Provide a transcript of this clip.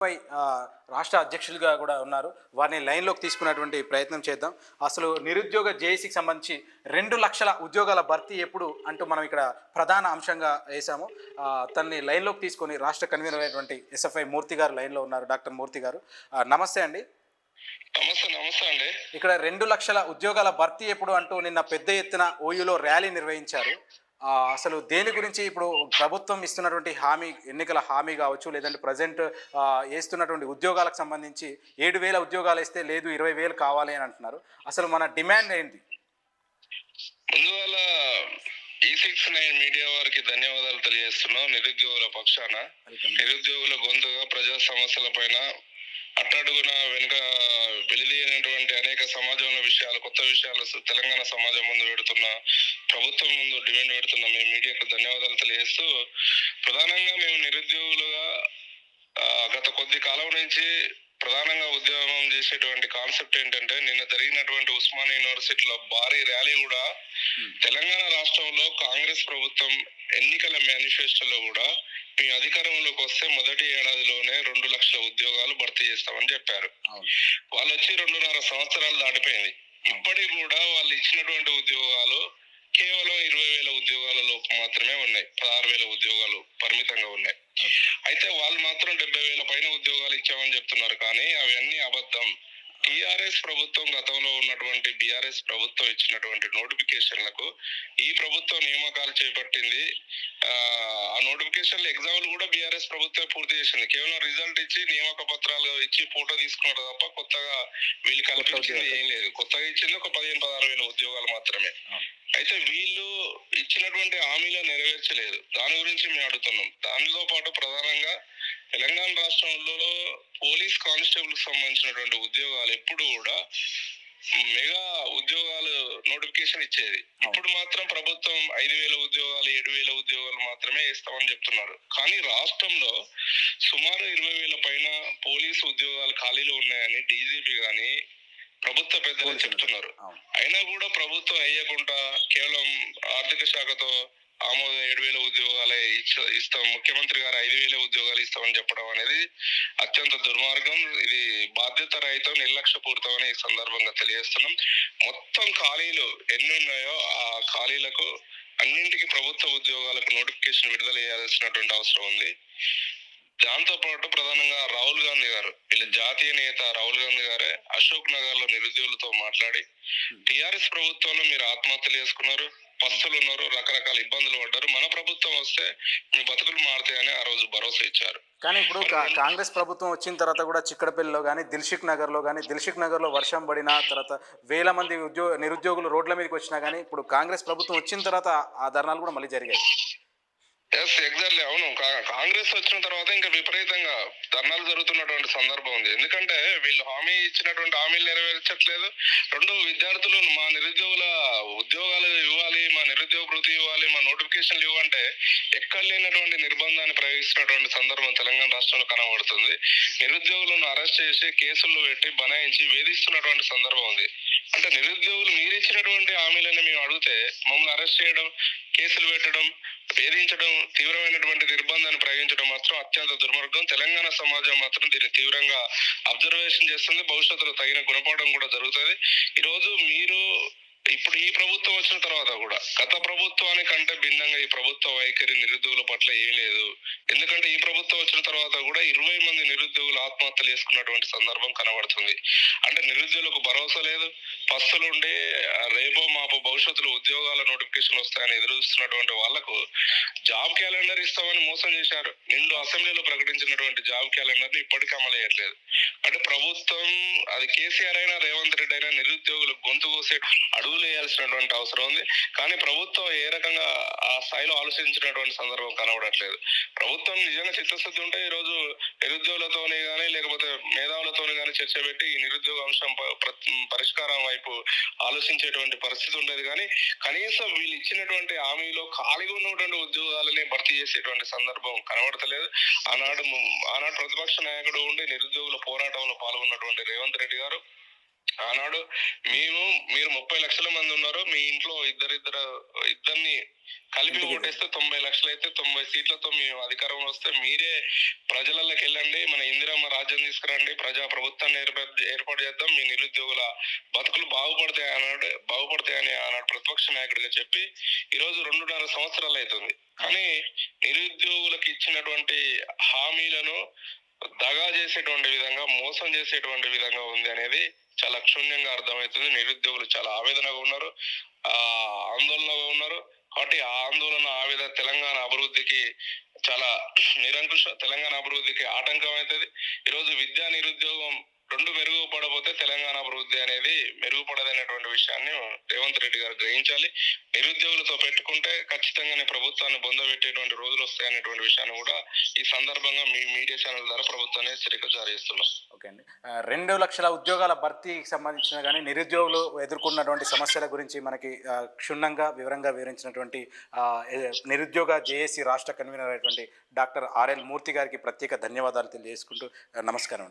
పై రాష్ట్ర అధ్యక్షులుగా కూడా ఉన్నారు. వారిని లైన్‌లోకి తీసుకునేటువంటి ప్రయత్నం చేద్దాం. అసలు నిరుద్యోగ జేఏసీకి సంబంధించి 2,00,000 ఉద్యోగాల భర్తీ ఎప్పుడు అంటూ మనం ఇక్కడ ప్రధాన అంశంగా వేసాము. తనని లైన్‌లోకి తీసుకొని రాష్ట్ర కన్వీనర్ అయినటువంటి ఎస్ఎఫ్ఐ మూర్తి గారు లైన్‌లో ఉన్నారు. డాక్టర్ మూర్తి గారు. నమస్తే అండి. నమస్తే నమస్తే అండి. ఇక్కడ 2,00,000 ఉద్యోగాల భర్తీ ఎప్పుడు అంటూ నిన్న పెద్ద ఎత్తున ఓయూలో ర్యాలీ నిర్వహించారు. అసలు దేని గురించి ఇప్పుడు ప్రభుత్వం ఇస్తున్నటువంటి హామీ, ఎన్నికల హామీ కావచ్చు, లేదంటే ప్రజెంట్ ఏస్తున్నటువంటి ఉద్యోగాలకు సంబంధించి 7,000 ఉద్యోగాలు ఇస్తే లేదు 20,000 కావాలి అని అంటున్నారు. అసలు మన డిమాండ్ ఏంటి? ముందువల్ల E69 మీడియా వారికి ధన్యవాదాలు తెలియజేస్తున్నాం. నిరుద్యోగుల పక్షాన, నిరుద్యోగుల గొంతుగా ప్రజా సమస్యల పైన అట్టడుగున వెనుక వెలిదేయనటువంటి అనేక సమాజంలో విషయాలు, కొత్త విషయాలు తెలంగాణ సమాజం ముందు పెడుతున్న, ప్రభుత్వం ముందు డిమాండ్ పెడుతున్న మీ మీడియాకు ధన్యవాదాలు తెలియజేస్తూ, ప్రధానంగా మేము నిరుద్యోగులుగా గత కొద్ది కాలం నుంచి ప్రధానంగా ఉద్యమం చేసేటువంటి కాన్సెప్ట్ ఏంటంటే, నిన్న జరిగినటువంటి ఉస్మానియా యూనివర్సిటీలో భారీ ర్యాలీ కూడా తెలంగాణ రాష్ట్రంలో కాంగ్రెస్ ప్రభుత్వం ఎన్నికల మేనిఫెస్టోలో కూడా మేము అధికారంలోకి వస్తే మొదటి ఏడాదిలోనే 2,00,000 ఉద్యోగాలు భర్తీ చేస్తామని చెప్పారు. వాళ్ళు వచ్చి 2.5 సంవత్సరాలు దాటిపోయింది. ఇప్పటికి కూడా వాళ్ళు ఇచ్చినటువంటి ఉద్యోగాలు కేవలం 20,000 ఉద్యోగాల లోపు మాత్రమే ఉన్నాయి. 16,000 ఉద్యోగాలు పరిమితంగా ఉన్నాయి. అయితే వాళ్ళు మాత్రం 70,000 పైన ఉద్యోగాలు ఇచ్చామని చెప్తున్నారు. కానీ అవన్నీ అబద్ధం. టిఆర్ఎస్ ప్రభుత్వం గతంలో ఉన్నటువంటి బిఆర్ఎస్ ప్రభుత్వం ఇచ్చినటువంటి నోటిఫికేషన్లకు ఈ ప్రభుత్వం నియామకాలు చేపట్టింది. ఆ నోటిఫికేషన్ల ఎగ్జామ్లు కూడా బిఆర్ఎస్ ప్రభుత్వం పూర్తి చేసింది. కేవలం రిజల్ట్ ఇచ్చి నియామక పత్రాలు ఇచ్చి ఫోటో తీసుకున్నారు తప్ప కొత్తగా వీళ్ళు కల్పించింది ఏం లేదు. కొత్తగా ఇచ్చింది ఒక 15,000-16,000 ఉద్యోగాలు మాత్రమే. అయితే వీళ్ళు ఇచ్చినటువంటి హామీలు నెరవేర్చలేదు. దాని గురించి మేము అడుగుతున్నాం. దానితో పాటు ప్రధానంగా తెలంగాణ రాష్ట్రంలో పోలీస్ కానిస్టేబుల్ సంబంధించినటువంటి ఉద్యోగాలు ఎప్పుడు కూడా మెగా ఉద్యోగాలు నోటిఫికేషన్ ఇచ్చేది. ఇప్పుడు మాత్రం ప్రభుత్వం 5,000 ఉద్యోగాలు, 7,000 ఉద్యోగాలు మాత్రమే ఇస్తామని చెప్తున్నారు. కానీ రాష్ట్రంలో సుమారు 20,000 పైన పోలీసు ఉద్యోగాలు ఖాళీలు ఉన్నాయని డీజీపీ గాని ప్రభుత్వ పెద్దలు చెప్తున్నారు. అయినా కూడా ప్రభుత్వం అయ్యకుండా కేవలం ఆర్థిక శాఖతో ఆమోదం 7,000 ఉద్యోగాలే ఇస్తాం, ముఖ్యమంత్రి గారు 5,000 ఉద్యోగాలు ఇస్తామని చెప్పడం అనేది అత్యంత దుర్మార్గం. ఇది బాధ్యత రహితం, నిర్లక్ష్యపూరితం అని ఈ సందర్భంగా తెలియజేస్తున్నాం. మొత్తం ఖాళీలు ఎన్ని ఉన్నాయో ఆ ఖాళీలకు అన్నింటికి ప్రభుత్వ ఉద్యోగాలకు నోటిఫికేషన్ విడుదల చేయాల్సినటువంటి అవసరం ఉంది. దాంతో పాటు ప్రధానంగా రాహుల్ గాంధీ గారు, వీళ్ళ జాతీయ నేత రాహుల్ గాంధీ గారే అశోక్ నగర్ లో నిరుద్యోగులతో మాట్లాడి, టిఆర్ఎస్ ప్రభుత్వంలో మీరు ఆత్మహత్యలు చేసుకున్నారు, పస్తులు ఉన్నారు, రకరకాల ఇబ్బందులు పడ్డారు, మన ప్రభుత్వం వస్తే మీ బతుకులు మారుతాయని ఆ రోజు భరోసా ఇచ్చారు. కానీ ఇప్పుడు కాంగ్రెస్ ప్రభుత్వం వచ్చిన తర్వాత కూడా చిక్కడపల్లిలో కానీ, దిల్షుక్ నగర్లో వర్షం పడిన తర్వాత వేల మంది నిరుద్యోగులు రోడ్ల మీదకి వచ్చినా కానీ ఇప్పుడు కాంగ్రెస్ ప్రభుత్వం వచ్చిన తర్వాత ఆ ధర్నాలు కూడా మళ్ళీ జరిగాయి. ఎగ్జాక్ట్లీ, అవును. కాంగ్రెస్ వచ్చిన తర్వాత ఇంకా విపరీతంగా ధర్నాలు జరుగుతున్నటువంటి సందర్భం ఉంది. ఎందుకంటే వీళ్ళు హామీ ఇచ్చినటువంటి హామీలు నెరవేర్చట్లేదు. రెండు, విద్యార్థులు మా నిరుద్యోగుల ఉద్యోగాలు ఇవ్వాలి, మా నిరుద్యోగ వృత్తి ఇవ్వాలి, మా నోటిఫికేషన్లు ఇవ్వంటే ఎక్కడ లేనటువంటి నిర్బంధాన్ని ప్రయోగిస్తున్నటువంటి సందర్భం తెలంగాణ రాష్ట్రంలో కనబడుతుంది. నిరుద్యోగులను అరెస్ట్ చేసి కేసుల్లో పెట్టి బనాయించి వేధిస్తున్నటువంటి సందర్భం ఉంది. అంటే నిరుద్యోగులు మీరు ఇచ్చినటువంటి హామీలని మేము అడిగితే మమ్మల్ని అరెస్ట్ చేయడం, కేసులు పెట్టడం, వేధించడం, తీవ్రమైనటువంటి నిర్బంధాన్ని ప్రయోగించడం మాత్రం అత్యంత దుర్మార్గం. తెలంగాణ సమాజం మాత్రం దీన్ని తీవ్రంగా అబ్జర్వేషన్ చేస్తుంది. భవిష్యత్తులో తగిన గుణపాఠం కూడా జరుగుతుంది. ఈరోజు మీరు ఇప్పుడు ఈ ప్రభుత్వం వచ్చిన తర్వాత కూడా గత ప్రభుత్వానికంటే భిన్నంగా ఈ ప్రభుత్వ వైఖరి నిరుద్యోగుల పట్ల ఏం లేదు. ఎందుకంటే ఈ ప్రభుత్వం వచ్చిన తర్వాత కూడా 20 మంది నిరుద్యోగులు ఆత్మహత్యలు చేసుకున్నటువంటి సందర్భం కనబడుతుంది. అంటే నిరుద్యోగులకు భరోసా లేదు. పస్తులుండి రేపో మాపో భవిష్యత్తులో ఉద్యోగాల నోటిఫికేషన్ వస్తాయని ఎదురుస్తున్నటువంటి వాళ్లకు జాబ్ క్యాలెండర్ ఇస్తామని మోసం చేశారు. నిండు అసెంబ్లీలో ప్రకటించినటువంటి జాబ్ క్యాలెండర్ ని ఇప్పటికీ అమలు చేయట్లేదు. అంటే ప్రభుత్వం, అది కేసీఆర్ అయినా రేవంత్ రెడ్డి అయినా నిరుద్యోగులు గొంతు కోసే అడుగులు వేయాల్సినటువంటి అవసరం ఉంది. కానీ ప్రభుత్వం ఏ రకంగా ఆ స్థాయిలో ఆలోచించినటువంటి సందర్భం కనబడట్లేదు. ప్రభుత్వం నిజంగా చిత్తశుద్ధి ఉంటే ఈరోజు నిరుద్యోగులతోనే కానీ లేకపోతే మేధావులతోనే కానీ చర్చ పెట్టి ఈ నిరుద్యోగ అంశం పరిష్కారం వైపు ఆలోచించేటువంటి పరిస్థితి ఉండేది. కానీ కనీసం వీళ్ళు ఇచ్చినటువంటి హామీలో ఖాళీగా ఉన్నటువంటి ఉద్యోగాలని భర్తీ చేసేటువంటి సందర్భం కనబడతలేదు. ఆనాడు ప్రతిపక్ష నాయకుడు ఉండి నిరుద్యోగుల పోరాటంలో పాల్గొన్నటువంటి రేవంత్ రెడ్డి గారు ఆనాడు మీరు 30 లక్షల మంది ఉన్నారు, మీ ఇంట్లో ఇద్దరిని కలిపి ఇంటికి ఓటేస్తే 90 లక్షలు అయితే 90 సీట్లతో మేము అధికారంలో వస్తే మీరే ప్రజలలోకి వెళ్ళండి, మన ఇందిరమ్మ రాజ్యం తీసుకురండి, ప్రజా ప్రభుత్వాన్ని ఏర్పాటు చేద్దాం, మీ నిరుద్యోగుల బతుకులు బాగుపడతాయని ఆనాడు ప్రతిపక్ష నాయకుడిగా చెప్పి ఈరోజు 2.5 సంవత్సరాలు అవుతుంది. కానీ నిరుద్యోగులకు ఇచ్చినటువంటి హామీలను దగా చేసేటువంటి విధంగా, మోసం చేసేటువంటి విధంగా ఉంది అనేది చాలా క్షుణ్ణంగా అర్థమవుతుంది. నిరుద్యోగులు చాలా ఆవేదనగా ఉన్నారు, ఆందోళనగా ఉన్నారు. కాబట్టి ఆ ఆందోళన, ఆవేదన తెలంగాణ అభివృద్ధికి చాలా తెలంగాణ అభివృద్ధికి ఆటంకం అవుతుంది. ఈరోజు విద్యా నిరుద్యోగం రెండు మెరుగుపడబోతే తెలంగాణ అభివృద్ధి అనేది మెరుగుపడదనేటువంటి విషయాన్ని రేవంత్ రెడ్డి గారు గ్రహించాలి. నిరుద్యోగులతో పెట్టుకుంటే ఖచ్చితంగానే ప్రభుత్వాన్ని బొందబెట్టేటువంటి రోజులు వస్తాయనేటువంటి విషయాన్ని కూడా ఈ సందర్భంగా మీ మీడియా ఛానల్ ద్వారా ప్రభుత్వాన్ని హెచ్చరిక జారీ చేస్తున్నాం. ఓకే అండి. 2 లక్షల ఉద్యోగాల భర్తీకి సంబంధించిన కానీ నిరుద్యోగులు ఎదుర్కొన్నటువంటి సమస్యల గురించి మనకి క్షుణ్ణంగా వివరంగా వివరించినటువంటి నిరుద్యోగ జేఏసీ రాష్ట్ర కన్వీనర్ అయినటువంటి డాక్టర్ ఆర్ఎల్ మూర్తి గారికి ప్రత్యేక ధన్యవాదాలు తెలియజేసుకుంటూ నమస్కారం.